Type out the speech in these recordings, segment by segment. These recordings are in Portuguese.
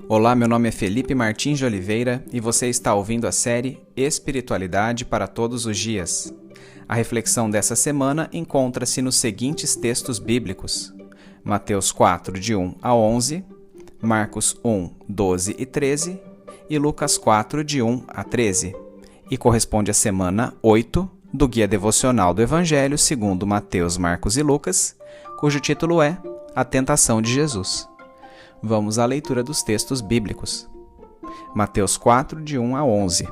Olá, meu nome é Felipe Martins de Oliveira e você está ouvindo a série Espiritualidade para Todos os Dias. A reflexão dessa semana encontra-se nos seguintes textos bíblicos: Mateus 4, de 1 a 11, Marcos 1, 12 e 13 e Lucas 4, de 1 a 13, e corresponde à semana 8 do Guia Devocional do Evangelho segundo Mateus, Marcos e Lucas, cujo título é A Tentação de Jesus. Vamos à leitura dos textos bíblicos. Mateus 4, de 1 a 11.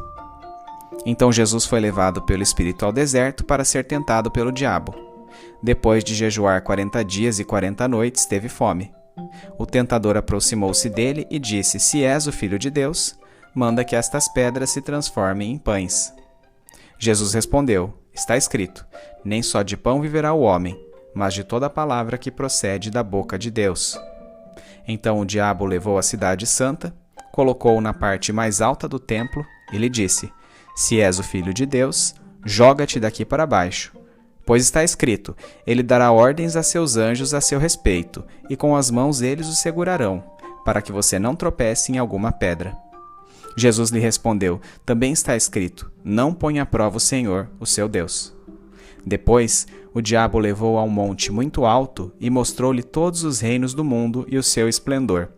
Então Jesus foi levado pelo Espírito ao deserto para ser tentado pelo diabo. Depois de jejuar 40 dias e 40 noites, teve fome. O tentador aproximou-se dele e disse: Se és o Filho de Deus, manda que estas pedras se transformem em pães. Jesus respondeu: Está escrito, nem só de pão viverá o homem, mas de toda palavra que procede da boca de Deus. Então o diabo o levou à cidade santa, colocou-o na parte mais alta do templo e lhe disse: Se és o Filho de Deus, joga-te daqui para baixo. Pois está escrito, ele dará ordens a seus anjos a seu respeito, e com as mãos eles o segurarão, para que você não tropece em alguma pedra. Jesus lhe respondeu: Também está escrito, não ponha à prova o Senhor, o seu Deus. Depois, o diabo o levou a um monte muito alto e mostrou-lhe todos os reinos do mundo e o seu esplendor.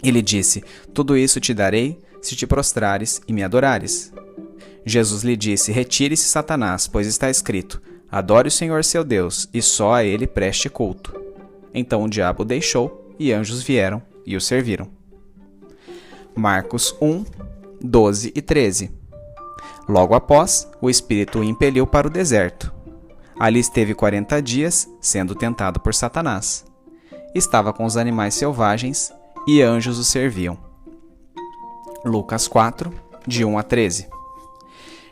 Ele disse: Tudo isso te darei, se te prostrares e me adorares. Jesus lhe disse: Retire-se, Satanás, pois está escrito, adore o Senhor seu Deus, e só a ele preste culto. Então o diabo o deixou, e anjos vieram e o serviram. Marcos 1, 12 e 13. Logo após, o Espírito o impeliu para o deserto. Ali esteve 40 dias, sendo tentado por Satanás. Estava com os animais selvagens, e anjos o serviam. Lucas 4, de 1 a 13.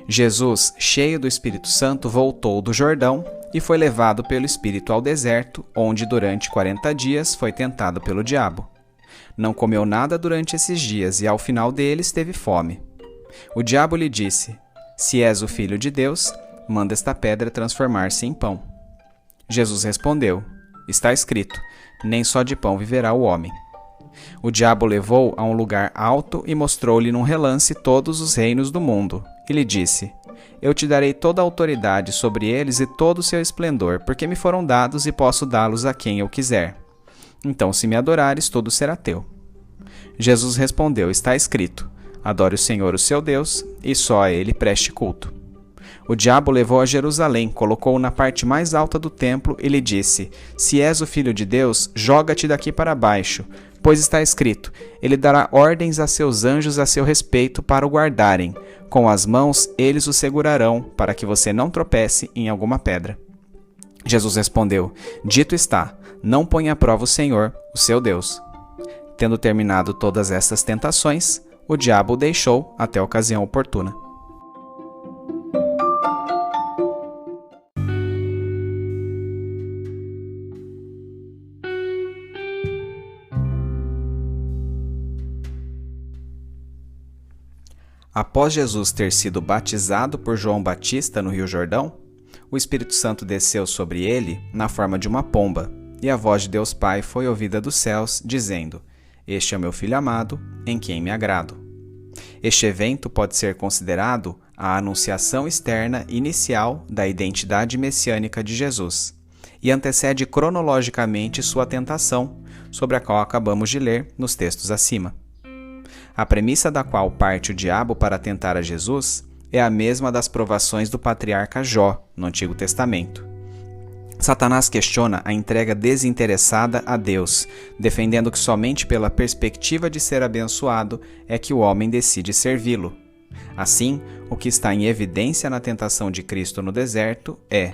Jesus, cheio do Espírito Santo, voltou do Jordão e foi levado pelo Espírito ao deserto, onde durante 40 dias foi tentado pelo diabo. Não comeu nada durante esses dias e ao final deles teve fome. O diabo lhe disse: Se és o Filho de Deus, manda esta pedra transformar-se em pão. Jesus respondeu: Está escrito, nem só de pão viverá o homem. O diabo o levou a um lugar alto e mostrou-lhe num relance todos os reinos do mundo, e lhe disse: Eu te darei toda a autoridade sobre eles e todo o seu esplendor, porque me foram dados e posso dá-los a quem eu quiser. Então, se me adorares, tudo será teu. Jesus respondeu: Está escrito, adore o Senhor, o seu Deus, e só a ele preste culto. O diabo o levou a Jerusalém, colocou-o na parte mais alta do templo e lhe disse: Se és o Filho de Deus, joga-te daqui para baixo, pois está escrito, ele dará ordens a seus anjos a seu respeito para o guardarem. Com as mãos eles o segurarão, para que você não tropece em alguma pedra. Jesus respondeu: Dito está, não ponha à prova o Senhor, o seu Deus. Tendo terminado todas estas tentações, o diabo o deixou até a ocasião oportuna. Após Jesus ter sido batizado por João Batista no Rio Jordão, o Espírito Santo desceu sobre ele na forma de uma pomba, e a voz de Deus Pai foi ouvida dos céus, dizendo: Este é o meu Filho amado, em quem me agrado. Este evento pode ser considerado a anunciação externa inicial da identidade messiânica de Jesus, e antecede cronologicamente sua tentação, sobre a qual acabamos de ler nos textos acima. A premissa da qual parte o diabo para tentar a Jesus é a mesma das provações do patriarca Jó, no Antigo Testamento. Satanás questiona a entrega desinteressada a Deus, defendendo que somente pela perspectiva de ser abençoado é que o homem decide servi-lo. Assim, o que está em evidência na tentação de Cristo no deserto é: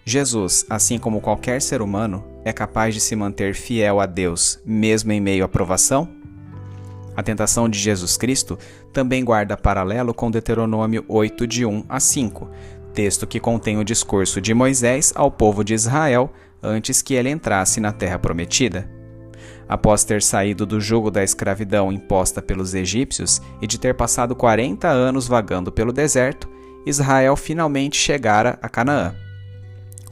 Jesus, assim como qualquer ser humano, é capaz de se manter fiel a Deus, mesmo em meio à provação? A tentação de Jesus Cristo também guarda paralelo com Deuteronômio 8, de 1 a 5, texto que contém o discurso de Moisés ao povo de Israel antes que ele entrasse na Terra Prometida. Após ter saído do jugo da escravidão imposta pelos egípcios e de ter passado 40 anos vagando pelo deserto, Israel finalmente chegara a Canaã.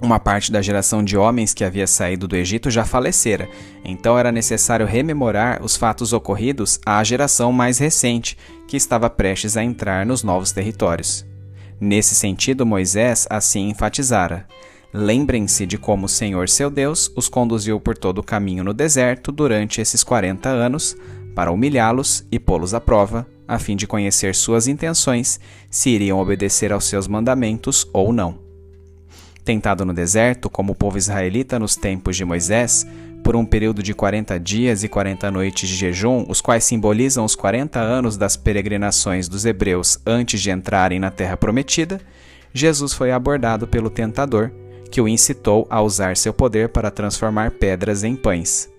Uma parte da geração de homens que havia saído do Egito já falecera, então era necessário rememorar os fatos ocorridos à geração mais recente, que estava prestes a entrar nos novos territórios. Nesse sentido, Moisés assim enfatizara: lembrem-se de como o Senhor seu Deus os conduziu por todo o caminho no deserto durante esses 40 anos, para humilhá-los e pô-los à prova, a fim de conhecer suas intenções, se iriam obedecer aos seus mandamentos ou não. Tentado no deserto, como o povo israelita nos tempos de Moisés, por um período de 40 dias e 40 noites de jejum, os quais simbolizam os 40 anos das peregrinações dos hebreus antes de entrarem na Terra Prometida, Jesus foi abordado pelo tentador, que o incitou a usar seu poder para transformar pedras em pães.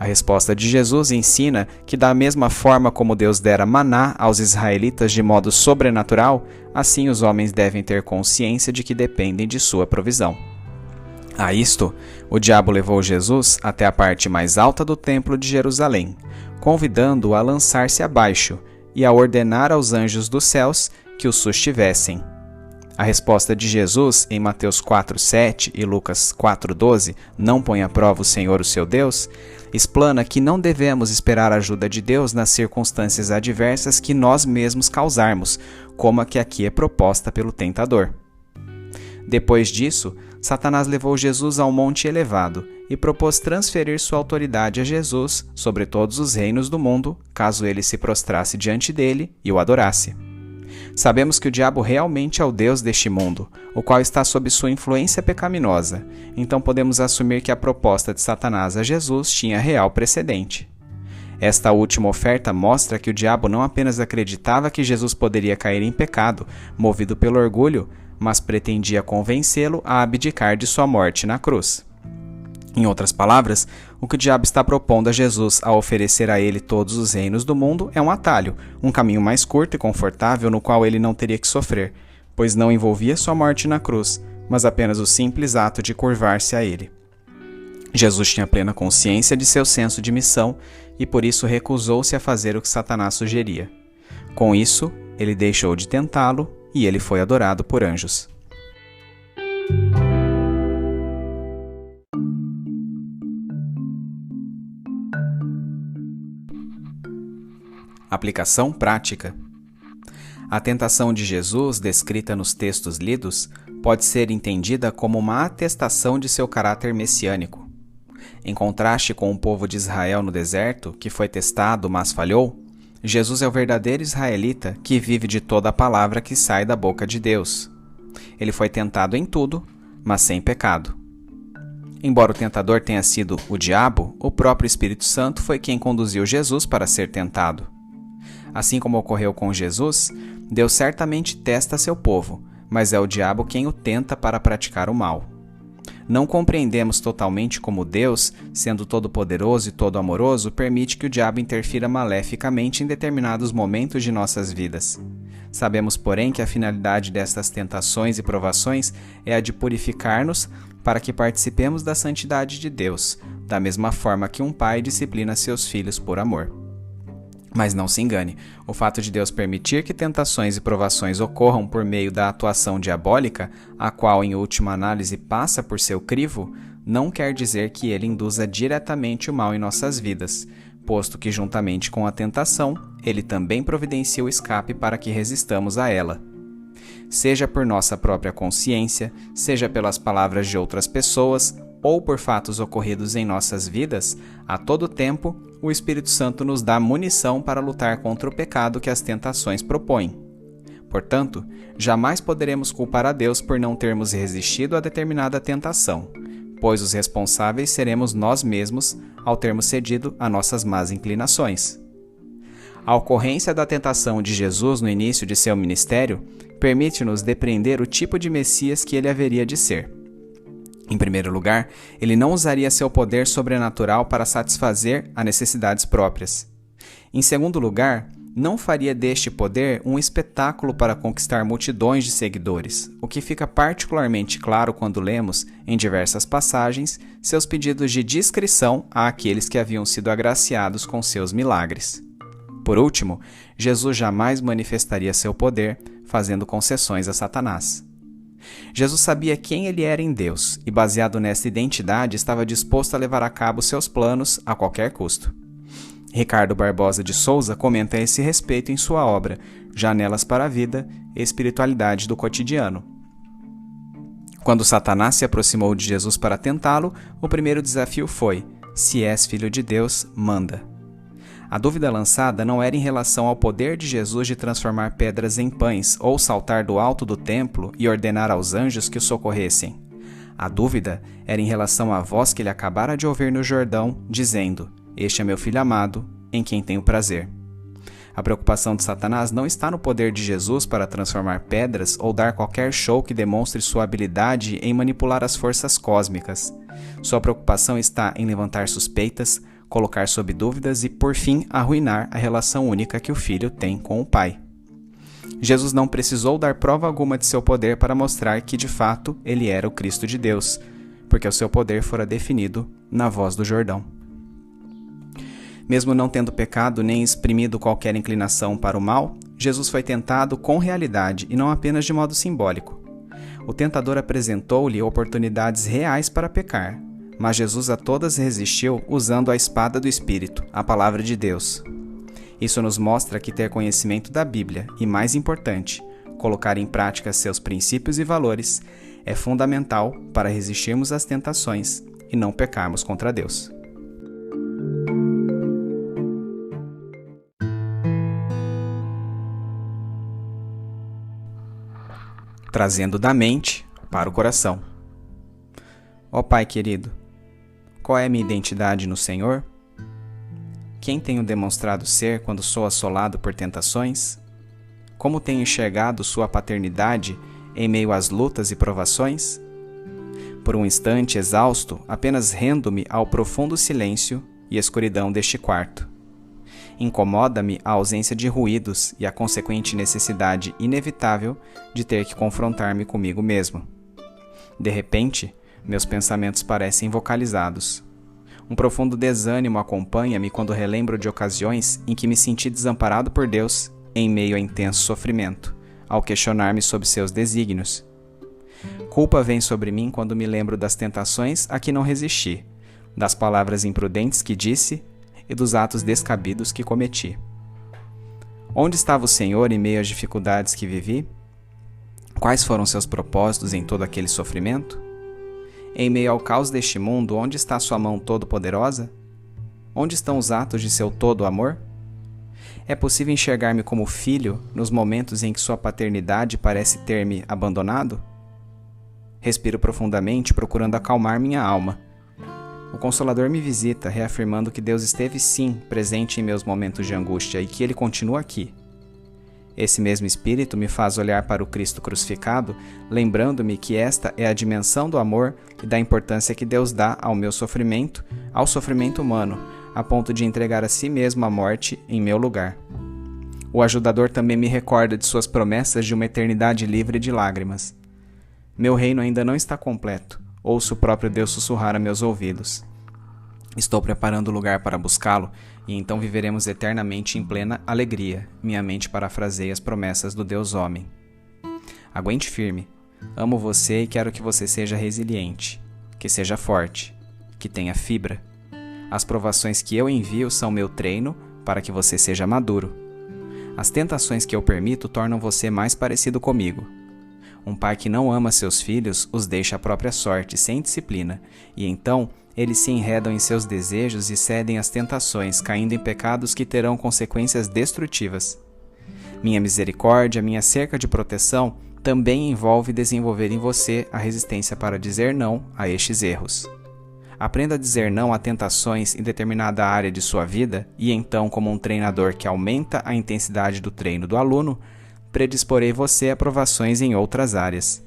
A resposta de Jesus ensina que, da mesma forma como Deus dera maná aos israelitas de modo sobrenatural, assim os homens devem ter consciência de que dependem de sua provisão. A isto, o diabo levou Jesus até a parte mais alta do templo de Jerusalém, convidando-o a lançar-se abaixo e a ordenar aos anjos dos céus que o sustivessem. A resposta de Jesus em Mateus 4,7 e Lucas 4,12, não põe à prova o Senhor o seu Deus, explana que não devemos esperar a ajuda de Deus nas circunstâncias adversas que nós mesmos causarmos, como a que aqui é proposta pelo tentador. Depois disso, Satanás levou Jesus a um monte elevado e propôs transferir sua autoridade a Jesus sobre todos os reinos do mundo, caso ele se prostrasse diante dele e o adorasse. Sabemos que o diabo realmente é o Deus deste mundo, o qual está sob sua influência pecaminosa, então podemos assumir que a proposta de Satanás a Jesus tinha real precedente. Esta última oferta mostra que o diabo não apenas acreditava que Jesus poderia cair em pecado, movido pelo orgulho, mas pretendia convencê-lo a abdicar de sua morte na cruz. Em outras palavras, o que o diabo está propondo a Jesus ao oferecer a ele todos os reinos do mundo é um atalho, um caminho mais curto e confortável no qual ele não teria que sofrer, pois não envolvia sua morte na cruz, mas apenas o simples ato de curvar-se a ele. Jesus tinha plena consciência de seu senso de missão e por isso recusou-se a fazer o que Satanás sugeria. Com isso, ele deixou de tentá-lo e ele foi adorado por anjos. Aplicação prática. A tentação de Jesus, descrita nos textos lidos, pode ser entendida como uma atestação de seu caráter messiânico. Em contraste com o povo de Israel no deserto, que foi testado, mas falhou, Jesus é o verdadeiro israelita que vive de toda a palavra que sai da boca de Deus. Ele foi tentado em tudo, mas sem pecado. Embora o tentador tenha sido o diabo, o próprio Espírito Santo foi quem conduziu Jesus para ser tentado. Assim como ocorreu com Jesus, Deus certamente testa seu povo, mas é o diabo quem o tenta para praticar o mal. Não compreendemos totalmente como Deus, sendo todo-poderoso e todo-amoroso, permite que o diabo interfira maleficamente em determinados momentos de nossas vidas. Sabemos, porém, que a finalidade destas tentações e provações é a de purificar-nos para que participemos da santidade de Deus, da mesma forma que um pai disciplina seus filhos por amor. Mas não se engane, o fato de Deus permitir que tentações e provações ocorram por meio da atuação diabólica, a qual em última análise passa por seu crivo, não quer dizer que ele induza diretamente o mal em nossas vidas, posto que juntamente com a tentação, ele também providencia o escape para que resistamos a ela. Seja por nossa própria consciência, seja pelas palavras de outras pessoas, ou por fatos ocorridos em nossas vidas, a todo tempo, o Espírito Santo nos dá munição para lutar contra o pecado que as tentações propõem. Portanto, jamais poderemos culpar a Deus por não termos resistido a determinada tentação, pois os responsáveis seremos nós mesmos ao termos cedido a nossas más inclinações. A ocorrência da tentação de Jesus no início de seu ministério permite-nos depreender o tipo de Messias que ele haveria de ser. Em primeiro lugar, ele não usaria seu poder sobrenatural para satisfazer a necessidades próprias. Em segundo lugar, não faria deste poder um espetáculo para conquistar multidões de seguidores, o que fica particularmente claro quando lemos, em diversas passagens, seus pedidos de discrição àqueles que haviam sido agraciados com seus milagres. Por último, Jesus jamais manifestaria seu poder fazendo concessões a Satanás. Jesus sabia quem ele era em Deus e, baseado nessa identidade, estava disposto a levar a cabo seus planos a qualquer custo. Ricardo Barbosa de Souza comenta a esse respeito em sua obra Janelas para a Vida, Espiritualidade do Cotidiano. Quando Satanás se aproximou de Jesus para tentá-lo, o primeiro desafio foi: se és filho de Deus, manda. A dúvida lançada não era em relação ao poder de Jesus de transformar pedras em pães ou saltar do alto do templo e ordenar aos anjos que o socorressem. A dúvida era em relação à voz que ele acabara de ouvir no Jordão, dizendo: este é meu filho amado, em quem tenho prazer. A preocupação de Satanás não está no poder de Jesus para transformar pedras ou dar qualquer show que demonstre sua habilidade em manipular as forças cósmicas. Sua preocupação está em levantar suspeitas, colocar sob dúvidas e, por fim, arruinar a relação única que o filho tem com o pai. Jesus não precisou dar prova alguma de seu poder para mostrar que, de fato, ele era o Cristo de Deus, porque o seu poder fora definido na voz do Jordão. Mesmo não tendo pecado nem exprimido qualquer inclinação para o mal, Jesus foi tentado com realidade e não apenas de modo simbólico. O tentador apresentou-lhe oportunidades reais para pecar, mas Jesus a todas resistiu usando a espada do Espírito, a palavra de Deus. Isso nos mostra que ter conhecimento da Bíblia e, mais importante, colocar em prática seus princípios e valores é fundamental para resistirmos às tentações e não pecarmos contra Deus. Trazendo da mente para o coração. Ó Pai querido, qual é a minha identidade no Senhor? Quem tenho demonstrado ser quando sou assolado por tentações? Como tenho enxergado sua paternidade em meio às lutas e provações? Por um instante exausto, apenas rendo-me ao profundo silêncio e escuridão deste quarto. Incomoda-me a ausência de ruídos e a consequente necessidade inevitável de ter que confrontar-me comigo mesmo. De repente, meus pensamentos parecem vocalizados. Um profundo desânimo acompanha-me quando relembro de ocasiões em que me senti desamparado por Deus em meio a intenso sofrimento, ao questionar-me sobre seus desígnios. Culpa vem sobre mim quando me lembro das tentações a que não resisti, das palavras imprudentes que disse e dos atos descabidos que cometi. Onde estava o Senhor em meio às dificuldades que vivi? Quais foram seus propósitos em todo aquele sofrimento? Em meio ao caos deste mundo, onde está sua mão todo-poderosa? Onde estão os atos de seu todo amor? É possível enxergar-me como filho nos momentos em que sua paternidade parece ter me abandonado? Respiro profundamente, procurando acalmar minha alma. O Consolador me visita, reafirmando que Deus esteve sim presente em meus momentos de angústia e que Ele continua aqui. Esse mesmo Espírito me faz olhar para o Cristo crucificado, lembrando-me que esta é a dimensão do amor e da importância que Deus dá ao meu sofrimento, ao sofrimento humano, a ponto de entregar a si mesmo à morte em meu lugar. O ajudador também me recorda de suas promessas de uma eternidade livre de lágrimas. Meu reino ainda não está completo. Ouço o próprio Deus sussurrar a meus ouvidos. Estou preparando o lugar para buscá-lo, e então viveremos eternamente em plena alegria. Minha mente parafraseia as promessas do Deus homem. Aguente firme. Amo você e quero que você seja resiliente, que seja forte, que tenha fibra. As provações que eu envio são meu treino para que você seja maduro. As tentações que eu permito tornam você mais parecido comigo. Um pai que não ama seus filhos os deixa à própria sorte, sem disciplina, e então eles se enredam em seus desejos e cedem às tentações, caindo em pecados que terão consequências destrutivas. Minha misericórdia, minha cerca de proteção, também envolve desenvolver em você a resistência para dizer não a estes erros. Aprenda a dizer não a tentações em determinada área de sua vida e então, como um treinador que aumenta a intensidade do treino do aluno, predisporei você a provações em outras áreas.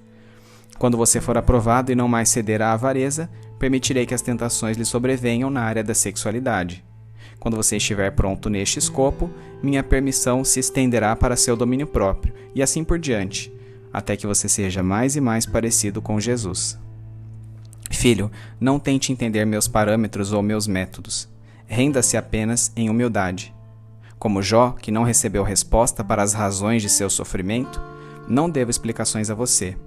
Quando você for aprovado e não mais ceder à avareza, permitirei que as tentações lhe sobrevenham na área da sexualidade. Quando você estiver pronto neste escopo, minha permissão se estenderá para seu domínio próprio, e assim por diante, até que você seja mais e mais parecido com Jesus. Filho, não tente entender meus parâmetros ou meus métodos. Renda-se apenas em humildade. Como Jó, que não recebeu resposta para as razões de seu sofrimento, não devo explicações a você.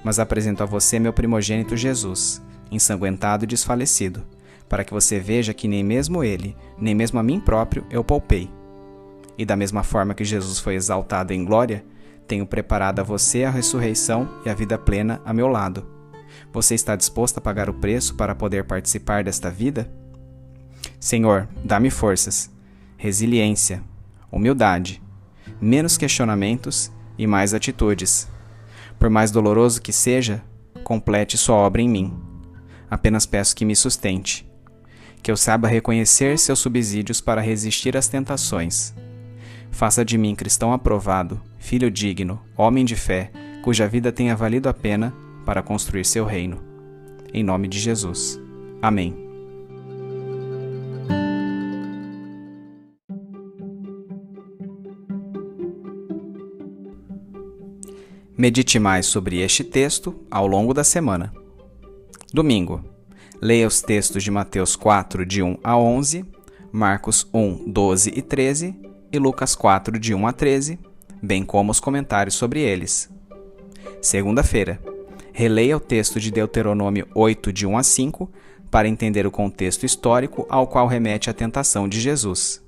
mas apresento a você meu primogênito Jesus, ensanguentado e desfalecido, para que você veja que nem mesmo ele, nem mesmo a mim próprio, eu poupei. E da mesma forma que Jesus foi exaltado em glória, tenho preparado a você a ressurreição e a vida plena a meu lado. Você está disposto a pagar o preço para poder participar desta vida? Senhor, dá-me forças, resiliência, humildade, menos questionamentos e mais atitudes. Por mais doloroso que seja, complete sua obra em mim. Apenas peço que me sustente, que eu saiba reconhecer seus subsídios para resistir às tentações. Faça de mim cristão aprovado, filho digno, homem de fé, cuja vida tenha valido a pena para construir seu reino. Em nome de Jesus. Amém. Medite mais sobre este texto ao longo da semana. Domingo. Leia os textos de Mateus 4, de 1 a 11, Marcos 1, 12 e 13 e Lucas 4, de 1 a 13, bem como os comentários sobre eles. Segunda-feira. Releia o texto de Deuteronômio 8, de 1 a 5, para entender o contexto histórico ao qual remete a tentação de Jesus.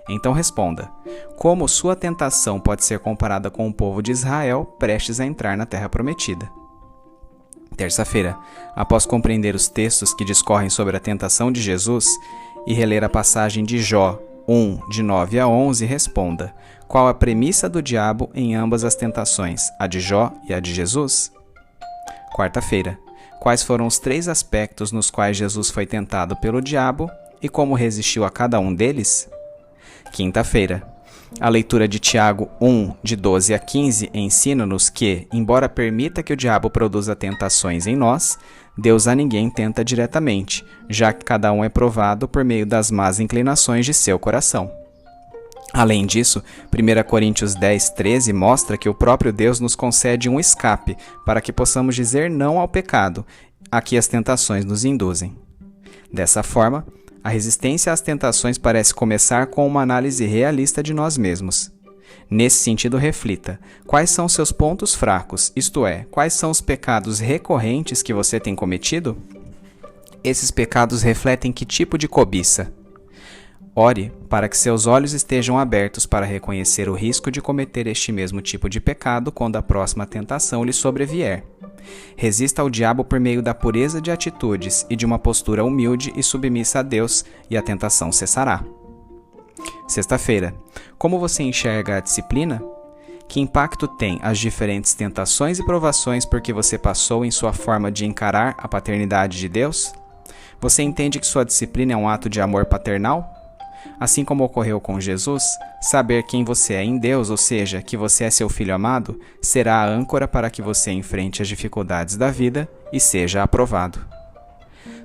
Então responda: como sua tentação pode ser comparada com o povo de Israel prestes a entrar na Terra Prometida? Terça-feira, após compreender os textos que discorrem sobre a tentação de Jesus e reler a passagem de Jó 1, de 9 a 11, responda: qual a premissa do diabo em ambas as tentações, a de Jó e a de Jesus? Quarta-feira, quais foram os 3 aspectos nos quais Jesus foi tentado pelo diabo e como resistiu a cada um deles? Quinta-feira, a leitura de Tiago 1, de 12 a 15, ensina-nos que, embora permita que o diabo produza tentações em nós, Deus a ninguém tenta diretamente, já que cada um é provado por meio das más inclinações de seu coração. Além disso, 1 Coríntios 10, 13 mostra que o próprio Deus nos concede um escape para que possamos dizer não ao pecado, a que as tentações nos induzem. Dessa forma, a resistência às tentações parece começar com uma análise realista de nós mesmos. Nesse sentido, reflita: quais são seus pontos fracos, isto é, quais são os pecados recorrentes que você tem cometido? Esses pecados refletem que tipo de cobiça? Ore para que seus olhos estejam abertos para reconhecer o risco de cometer este mesmo tipo de pecado quando a próxima tentação lhe sobrevier. Resista ao diabo por meio da pureza de atitudes e de uma postura humilde e submissa a Deus, e a tentação cessará. Sexta-feira. Como você enxerga a disciplina? Que impacto tem as diferentes tentações e provações por que você passou em sua forma de encarar a paternidade de Deus? Você entende que sua disciplina é um ato de amor paternal? Assim como ocorreu com Jesus, saber quem você é em Deus, ou seja, que você é seu filho amado, será a âncora para que você enfrente as dificuldades da vida e seja aprovado.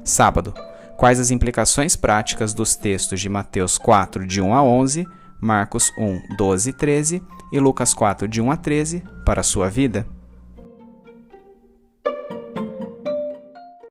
Sábado. Quais as implicações práticas dos textos de Mateus 4, de 1 a 11, Marcos 1, 12 e 13 e Lucas 4, de 1 a 13, para a sua vida?